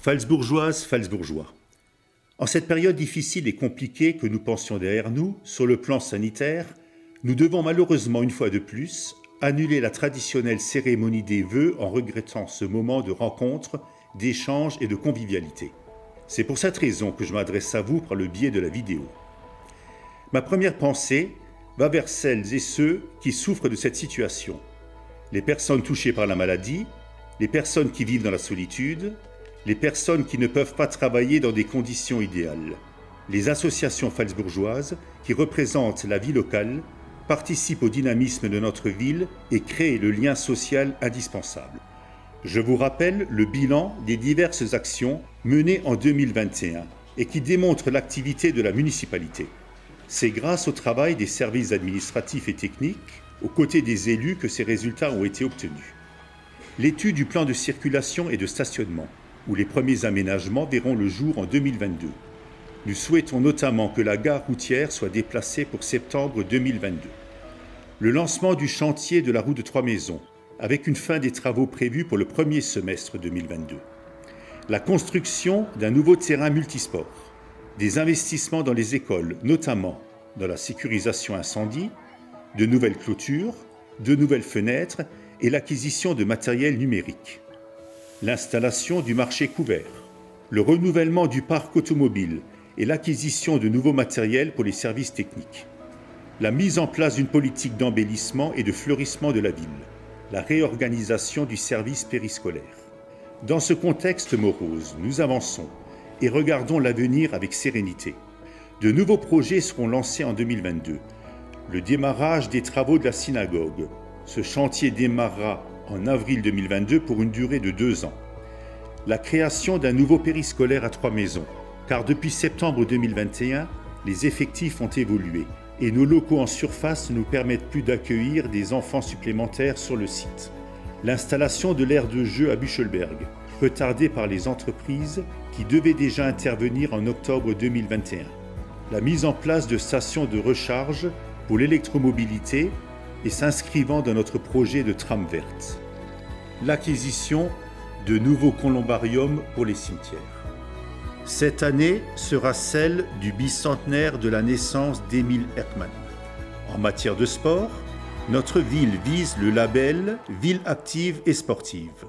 Pfalzbourgeoises, Pfalzbourgeois. En cette période difficile et compliquée que nous pensions derrière nous, sur le plan sanitaire, nous devons malheureusement une fois de plus annuler la traditionnelle cérémonie des vœux en regrettant ce moment de rencontre, d'échange et de convivialité. C'est pour cette raison que je m'adresse à vous par le biais de la vidéo. Ma première pensée va vers celles et ceux qui souffrent de cette situation. Les personnes touchées par la maladie, les personnes qui vivent dans la solitude, les personnes qui ne peuvent pas travailler dans des conditions idéales. Les associations pfalzbourgeoises, qui représentent la vie locale, participent au dynamisme de notre ville et créent le lien social indispensable. Je vous rappelle le bilan des diverses actions menées en 2021 et qui démontrent l'activité de la municipalité. C'est grâce au travail des services administratifs et techniques, aux côtés des élus, que ces résultats ont été obtenus. L'étude du plan de circulation et de stationnement, où les premiers aménagements verront le jour en 2022. Nous souhaitons notamment que la gare routière soit déplacée pour septembre 2022. Le lancement du chantier de la route de Trois-Maisons, avec une fin des travaux prévus pour le premier semestre 2022. La construction d'un nouveau terrain multisport. Des investissements dans les écoles, notamment dans la sécurisation incendie, de nouvelles clôtures, de nouvelles fenêtres et l'acquisition de matériel numérique. L'installation du marché couvert, le renouvellement du parc automobile et l'acquisition de nouveaux matériels pour les services techniques. La mise en place d'une politique d'embellissement et de fleurissement de la ville. La réorganisation du service périscolaire. Dans ce contexte morose, nous avançons et regardons l'avenir avec sérénité. De nouveaux projets seront lancés en 2022. Le démarrage des travaux de la synagogue. Ce chantier démarrera en avril 2022 pour une durée de 2 ans. La création d'un nouveau périscolaire à Trois-Maisons, car depuis septembre 2021, les effectifs ont évolué et nos locaux en surface ne nous permettent plus d'accueillir des enfants supplémentaires sur le site. L'installation de l'aire de jeu à Büchelberg, retardée par les entreprises qui devaient déjà intervenir en octobre 2021. La mise en place de stations de recharge pour l'électromobilité et s'inscrivant dans notre projet de tram verte. L'acquisition de nouveaux columbariums pour les cimetières. Cette année sera celle du bicentenaire de la naissance d'Émile Herkmann. En matière de sport, notre ville vise le label Ville active et sportive.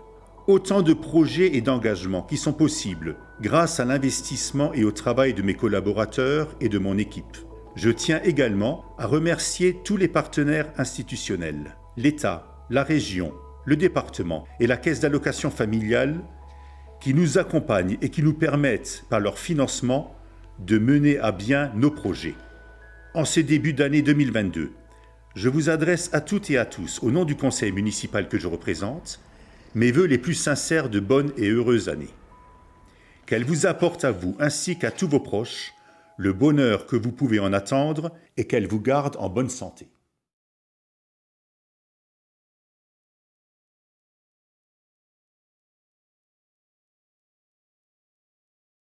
Autant de projets et d'engagements qui sont possibles grâce à l'investissement et au travail de mes collaborateurs et de mon équipe. Je tiens également à remercier tous les partenaires institutionnels, l'État, la région, le département et la caisse d'allocation familiale qui nous accompagnent et qui nous permettent, par leur financement, de mener à bien nos projets. En ce début d'année 2022, je vous adresse à toutes et à tous, au nom du conseil municipal que je représente, mes vœux les plus sincères de bonnes et heureuses années. Qu'elle vous apporte à vous ainsi qu'à tous vos proches le bonheur que vous pouvez en attendre et qu'elle vous garde en bonne santé.